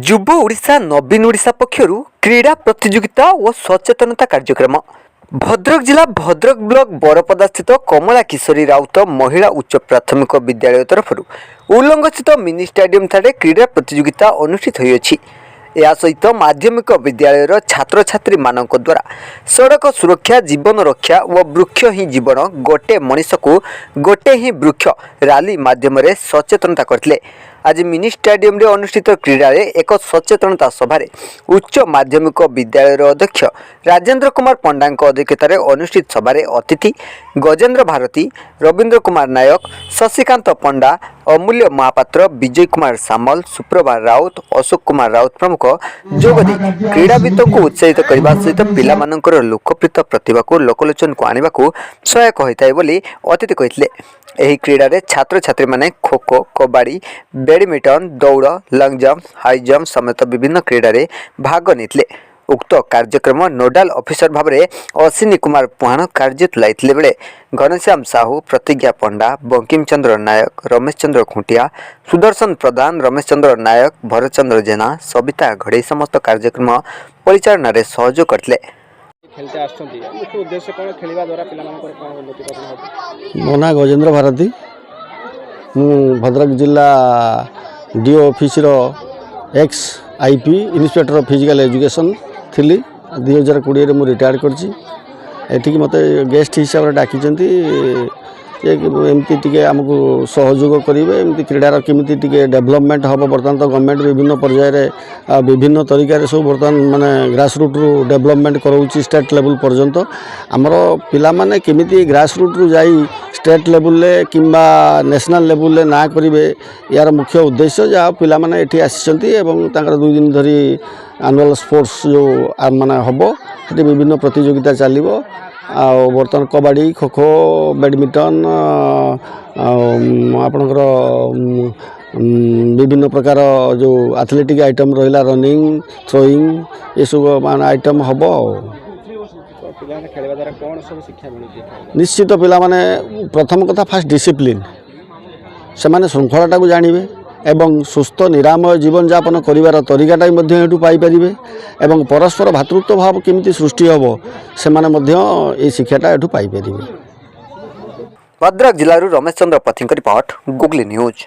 युवा ओडिशा नवीन ओडिशा पक्षर क्रीड़ा प्रतियोगिता और सचेतनता कार्यक्रम भद्रक जिला भद्रक ब्लॉक बरपदा स्थित कमला किशोरी राउत महिला उच्च प्राथमिक विद्यालय तरफ उल्लंघ स्थित मिनी स्टाडियम ठारे क्रीड़ा प्रतियोगिता अनुष्ठित होइछि। या सहित माध्यमिक विद्यालय छात्र छात्री मानक द्वारा सड़क सुरक्षा जीवन रक्षा और वृक्ष ही जीवन गोटे मनीष को गोटे ही वृक्ष रैली माध्यम सचेतनता करथिले। आज मिनी स्टाडियम रे अनुष्ठित क्रीड़ा रे एक सचेतनता सभा उच्च माध्यमिक विद्यालय अध्यक्ष राजेंद्र कुमार पंडा अध्यक्षतार अनुष्ठित सभा अतिथि गजेंद्र भारती, रवींद्र कुमार नायक, शशिकांत पंडा, अमूल्य महापात्र, विजय कुमार सामल, सुप्रभा राउत, अशोक कुमार राउत प्रमुख जोगदी क्रीड़ाविद को उत्साहित करने सहित पिलामानंकर लोकप्रिय प्रतिभा को लोकलोचन को आने को सहायक होता है बोली अतिथि कहते। यही क्रीड़ा रे छात्र छात्री माने खो खो, कबाड़ी, बैडमिंटन, दौड़, लंग जंप, हाई जंप समेत विभिन्न क्रीड़ा रे भाग नेतले। उक्त कार्यक्रम नोडाल ऑफिसर भाव में अश्विनी कुमार पुहाण कार्य तुलाइथिले बेले घनश्याम साहू, प्रतिज्ञा पंडा, बंकिम चंद्र नायक, रमेश चंद्र खुंटिया, सुदर्शन प्रधान, रमेश चंद्र नायक, भरत चंद्र जेना, सबिता घड़े समस्त कार्यक्रम परिचालन में सहयोग करथिले। मो ना गजेंद्र भारती, भद्रक जिला DO office ex IP inspector of physical education थी 2020 मुझे रिटायर करठी मत गेस्ट हिसाब से डाकी एमती टी आमको सहयोग करेंगे एमती क्रीडार केमी टी डेभलपमेंट हम बर्तमान तो गवर्नमेंट विभिन्न पर्यायर विभिन्न तरीके सब बर्तमान माने ग्रास रूट रु डेभलपमेंट कराऊँगी स्टेट लेवल पर्यंत आमर पिला माने केमी ग्रास रूट रु जाई स्टेट लेवल किंबा नेशनल लेवल ना करेंगे यार मुख्य उद्देश्य जहाँ पिला माने एठी आसी एवं 2 दिन धरी एनुअल स्पोर्ट्स जो माने हम ये विभिन्न प्रतियोगिता चलो बर्तमान कबाड़ी, खो खो, बैडमिंटन आपणकर विभिन्न प्रकार जो एथलेटिक आइटम रहा रनिंग, थ्रोइंग ये सब मान आइटम हम निश्चित पिला माने प्रथम कथा फास्ट डिसिप्लिन से माने श्रृंखलाटा को जानवे एवं सुस्थ निरामय जीवन यापन करिवार तरीकाटा भी पाइपर एवं परस्पर भातृत्व भाव केमिति सृष्टि हम से शिक्षाटा एठू Piper. Bhadrak जिलूर Ramesh Chandra पथिंक report, googly news.